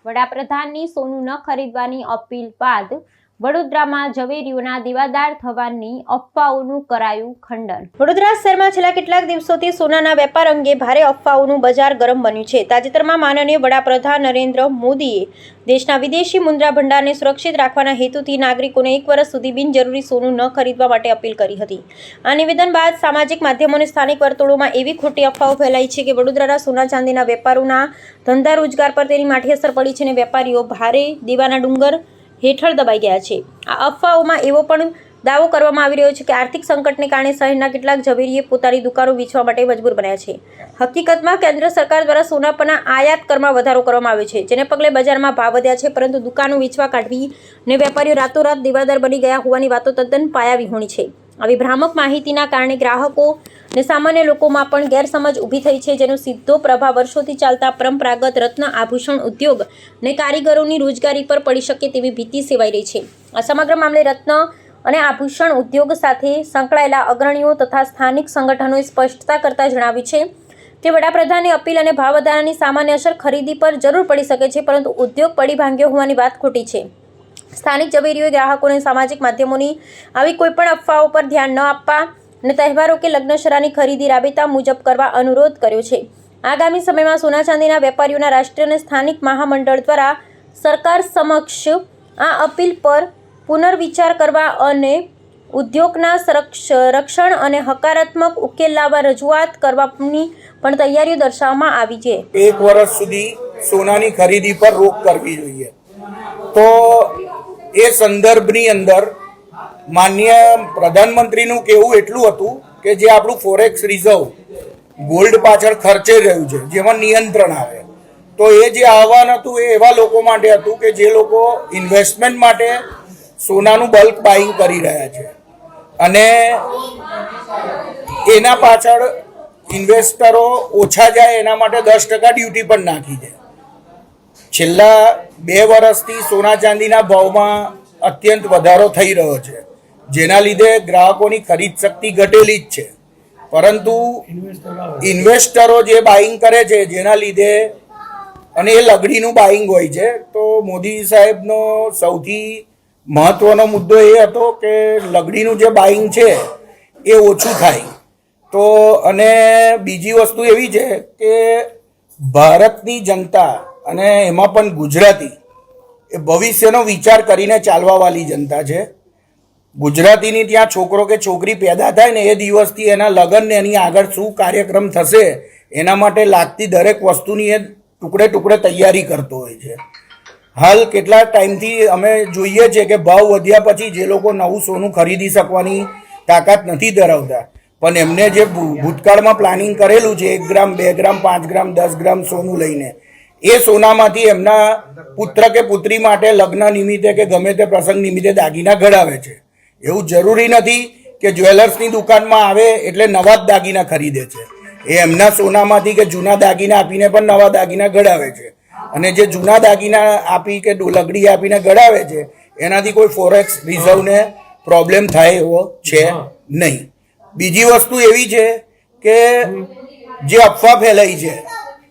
વડાપ્રધાનની સોનું ન ખરીદવાની અપીલ બાદ વડોદરામાં ઝવેરીઓના દેવાદાર થવાની અફવાઓનું કરાયું ખંડન. વડોદરા શહેરમાં છેલ્લા કેટલાક દિવસોથી સોનાના વેપાર અંગે ભારે અફવાઓનું બજાર ગરમ બન્યું છે. તાજેતરમાં માનનીય વડાપ્રધાન નરેન્દ્ર મોદીએ દેશના વિદેશી મુદ્રા ભંડારને સુરક્ષિત રાખવાના હેતુથી નાગરિકોને 1 વર્ષ સુધી બિનજરૂરી સોનું ન ખરીદવા માટે અપીલ કરી હતી. આ નિવેદન બાદ સામાજિક માધ્યમો અને સ્થાનિક વર્તુળોમાં એવી ખોટી અફવાઓ ફેલાઈ છે કે વડોદરાના સોના ચાંદીના વેપારોના ધંધા રોજગાર પર તેની માઠી અસર પડી છે અને વેપારીઓ ભારે દેવાના ડુંગર હેઠળ દબાઈ ગયા છે. આ અફવાઓમાં એવો પણ દાવો કરવામાં આવી રહ્યો છે કે આર્થિક સંકટને કારણે શહેરના કેટલાક ઝવેરીએ પોતાની દુકાનો વેચવા માટે મજબૂર બન્યા છે. હકીકતમાં કેન્દ્ર સરકાર દ્વારા સોના પરના આયાત કરમાં વધારો કરવામાં આવ્યો છે, જેને પગલે બજારમાં ભાવ વધ્યા છે, પરંતુ દુકાનો વેચવા કાઢવી અને વેપારીઓ રાતોરાત દેવાદાર બની ગયા હોવાની વાતો તદ્દન પાયાવિહોણી છે. આવી ભ્રામક માહિતીના કારણે ગ્રાહકો અને સામાન્ય લોકોમાં પણ ગેરસમજ ઊભી થઈ છે, જેનો સીધો પ્રભાવ વર્ષોથી ચાલતા પરંપરાગત રત્ન આભૂષણ ઉદ્યોગ અને કારીગરોની રોજગારી પર પડી શકે તેવી ભીતિ સેવાઈ રહી છે. આ સમગ્ર મામલે રત્ન અને આભૂષણ ઉદ્યોગ સાથે સંકળાયેલા અગ્રણીઓ તથા સ્થાનિક સંગઠનોએ સ્પષ્ટતા કરતા જણાવ્યું છે કે વડાપ્રધાનની અપીલ અને ભાવ વધારાની સામાન્ય અસર ખરીદી પર જરૂર પડી શકે છે, પરંતુ ઉદ્યોગ પડી ભાંગ્યો હોવાની વાત ખોટી છે. સ્થાનિક ઝવેરીઓએ ગ્રાહકોને સામાજિક માધ્યમોની આવી કોઈપણ અફવાઓ પર ધ્યાન ન આપવા અને તહેવારો કે લગ્નશરાની ખરીદી રાબેતા મુજબ કરવા અનુરોધ કર્યો છે. આગામી સમયમાં સોના ચાંદીના વેપારીઓના રાષ્ટ્રીય અને સ્થાનિક મહામંડળ દ્વારા સરકાર સમક્ષ આ અપીલ પર પુનર્વિચાર કરવા અને ઉદ્યોગના રક્ષણ અને હકારાત્મક ઉકેલ લાવવા રજૂઆત કરવાની પણ તૈયારીઓ દર્શાવવામાં આવી છે. 1 વર્ષ સુધી સોનાની ખરીદી પર રોક કરવી જોઈએ. તો એ સંદર્ભની અંદર માનનીય પ્રધાનમંત્રીનું કહેવું એટલું હતું કે જે આપણું ફોરેક્સ રિઝર્વ ગોલ્ડ પાછળ ખર્ચે રહ્યું છે, જેમાં નિયંત્રણ આવે, તો એ જે આહવાન હતું એ એવા લોકો માટે હતું કે જે લોકો ઇન્વેસ્ટમેન્ટ માટે સોનાનું બલ્ક બાઇંગ કરી રહ્યા છે અને એના પાછળ ઇન્વેસ્ટરો ઓછા જાય એના માટે 10% ડ્યુટી પણ નાખી છે. છેલ્લા 2 વર્ષથી સોના ચાંદીના ભાવમાં અત્યંત વધારો થઈ રહ્યો છે, જેના લીધે ગ્રાહકોની ખરીદ શક્તિ ઘટેલી જ છે, પરંતુ ઇન્વેસ્ટરો જે બાઇંગ કરે છે જેના લીધે, અને એ લગડીનું બાઇંગ હોય છે, તો મોદી સાહેબનો સૌથી મહત્વનો મુદ્દો એ હતો કે લગડીનું જે બાઇંગ છે એ ઓછું થાય. તો અને બીજી વસ્તુ એવી છે કે ભારતની જનતા અને એમાં પણ ગુજરાતી એ ભવિષ્યનો વિચાર કરીને ચાલવાવાળી જનતા છે. ગુજરાતીની ત્યાં છોકરો કે છોકરી પેદા થાય ને એ દિવસથી એના લગ્ન ને એની આગળ શું કાર્યક્રમ થશે એના માટે લાગતી દરેક વસ્તુની એ ટુકડે ટુકડે તૈયારી કરતો હોય છે. હાલ કેટલા ટાઈમથી અમે જોઈએ છે કે ભાવ વધ્યા પછી જે લોકો નવું સોનું ખરીદી શકવાની તાકાત નથી ધરાવતા, પણ એમને જે ભૂતકાળમાં પ્લાનિંગ કરેલું છે 1 ગ્રામ 2 ગ્રામ 5 ગ્રામ 10 ગ્રામ સોનું લઈને, એ સોનામાંથી એમના પુત્ર કે પુત્રી માટે લગ્ન નિમિત્તે કે ગમે તે પ્રસંગ નિમિત્તે દાગીના ઘડાવે છે. એવું જરૂરી નથી કે જ્વેલર્સની દુકાનમાં આવે એટલે નવા જ દાગીના ખરીદે છે. એ એમના સોનામાંથી કે જૂના દાગીના આપીને પણ નવા દાગીના ઘડાવે છે, અને જે જૂના દાગીના આપી કે લગડી આપીને ઘડાવે છે એનાથી કોઈ ફોરેક્સ રિઝર્વને પ્રોબ્લેમ થાય એવો છે નહીં. બીજી વસ્તુ એવી છે કે જે અફવા ફેલાઈ છે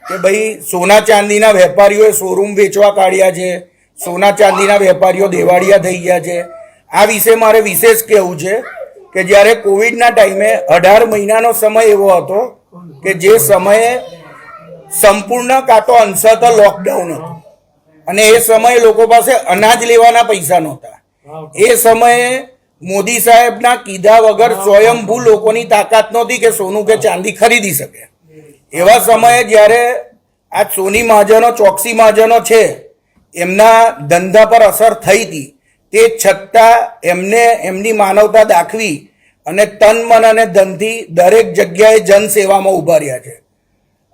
કે ભાઈ સોના ચાંદીના વેપારીઓએ શોરૂમ વેચવા કાઢ્યા છે, સોના ચાંદીના વેપારીઓ દેવાળિયા થઈ ગયા છે. આ વિશે મારે વિશેષ કહેવું છે કે જ્યારે કોવિડના ટાઈમે 18 મહિનાનો સમય એવો હતો કે જે સમયે સંપૂર્ણ કાં તો અંશતઃ લોકડાઉન હતું અને એ સમયે લોકો પાસે અનાજ લેવાના પૈસા નહોતા. એ સમયે મોદી સાહેબના કીધા વગર સ્વયંભૂ લોકોની તાકાત નહોતી કે સોનું કે ચાંદી ખરીદી શકે. એવા સમયે જ્યારે આ સોની મહાજનો, ચોકસી મહાજનો છે, એમના ધંધા પર અસર થઈ હતી, તે છતાં એમને એમની માનવતા દાખવી અને તન મન અને ધનથી દરેક જગ્યાએ જનસેવામાં ઉભા રહ્યા છે.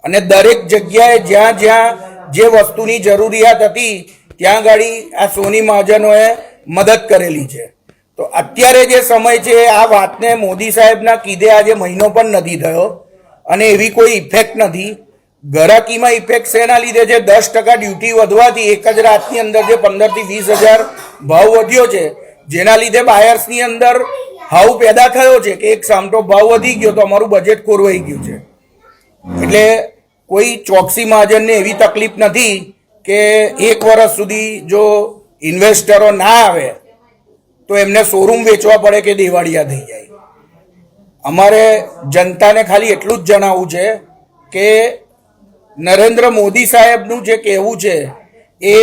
અને દરેક જગ્યાએ જ્યાં જ્યાં જે વસ્તુની જરૂરિયાત હતી ત્યાં ગાડી આ સોની મહાજનોએ મદદ કરેલી છે. તો અત્યારે જે સમય છે આ વાતને મોદી સાહેબના કીધે આજે મહિનો પણ નથી થયો અને એવી કોઈ ઇફેક્ટ નથી. ગરાકીમાં ઇફેક્ટ શેના લીધે છે? 10% ડ્યુટી વધવાથી એક જ રાતની અંદર જે 15 થી 20 હજાર ભાવ વધ્યો છે, જેના લીધે બાયર્સની અંદર હાવ પેદા થયો છે કે એક સામટો ભાવ વધી ગયો તો અમારું બજેટ ખોરવાઈ ગયું છે. એટલે કોઈ ચોકસી મહાજનને એવી તકલીફ નથી કે 1 વર્ષ સુધી જો ઇન્વેસ્ટરો ના આવે તો એમને શોરૂમ વેચવા પડે કે દિવાળિયા થઈ જાય. અમારે જનતાને ખાલી એટલું જ જણાવવું છે કે નરેન્દ્ર મોદી સાહેબનું જે કહેવું છે એ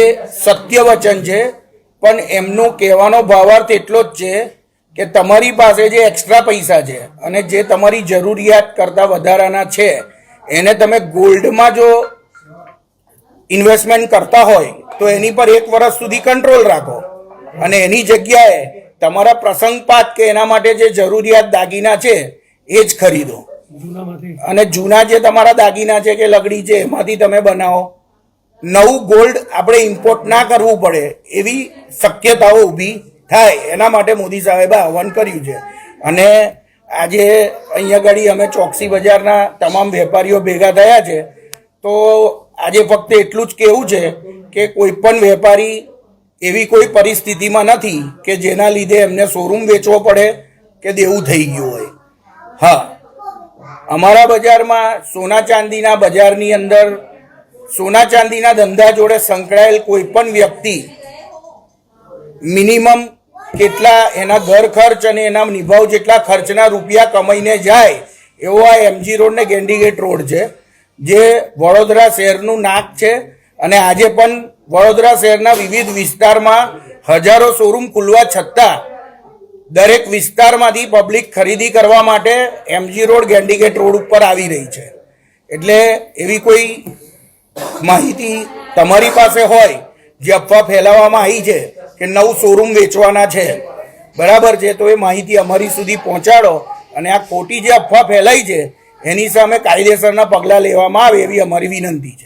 સત્ય વચન છે, પણ એમનું કહેવાનો ભાવાર્થ એટલો જ છે કે તમારી પાસે જે એક્સ્ટ્રા પૈસા છે અને જે તમારી જરૂરિયાત કરતાં વધારાના છે એને તમે ગોલ્ડમાં જો ઇન્વેસ્ટમેન્ટ કરતા હોય તો એની પર 1 વર્ષ સુધી કંટ્રોલ રાખો અને એની જગ્યાએ તમારા પ્રસંગપાત કે એના માટે જે જરૂરિયાત દાગીના છે એ જ ખરીદો. અને જૂના જે તમારા દાગીના છે કે લગડી છે એમાંથી તમે બનાવો. નવું ગોલ્ડ આપણે ઇમ્પોર્ટ ના કરવું પડે એવી શક્યતાઓ ઊભી થાય, એના માટે મોદી સાહેબે આહવાન કર્યું છે. અને આજે અહીંયા આગળ અમે ચોકસી બજારના તમામ વેપારીઓ ભેગા થયા છે, તો આજે ફક્ત એટલું જ કહેવું છે કે કોઈ પણ વેપારી એવી કોઈ પરિસ્થિતિમાં નથી કે જેના લીધે એમને શોરૂમ વેચવો પડે કે દેવું થઈ ગયું હોય. હા, અમારા બજારમાં સોના ચાંદીના બજારની અંદર સોના ચાંદીના ધંધા જોડે સંકળાયેલ કોઈ પણ વ્યક્તિ મિનિમમ કેટલા એના ઘર ખર્ચ અને એના નિભાવ જેટલા ખર્ચના રૂપિયા કમાઈને જાય એવો આ એમજી રોડ ને ગેન્ડીગેટ રોડ છે, જે વડોદરા શહેરનું નાક છે. અને આજે પણ વડોદરા શહેરના વિવિધ વિસ્તારમાં હજારો શોરૂમ ખુલવા છતાં દરેક વિસ્તારમાંથી પબ્લિક ખરીદી કરવા માટે એમજી રોડ ગેન્ડીગેટ રોડ ઉપર આવી રહી છે. એટલે એવી કોઈ માહિતી તમારી પાસે હોય જે અફવા ફેલાવવામાં આવી છે કે નવું શોરૂમ વેચવાના છે, બરાબર છે, તો એ માહિતી અમારી સુધી પહોંચાડો અને આ ખોટી જે અફવા ફેલાઈ છે એની સામે કાયદેસરના પગલાં લેવામાં આવે એવી અમારી વિનંતી છે.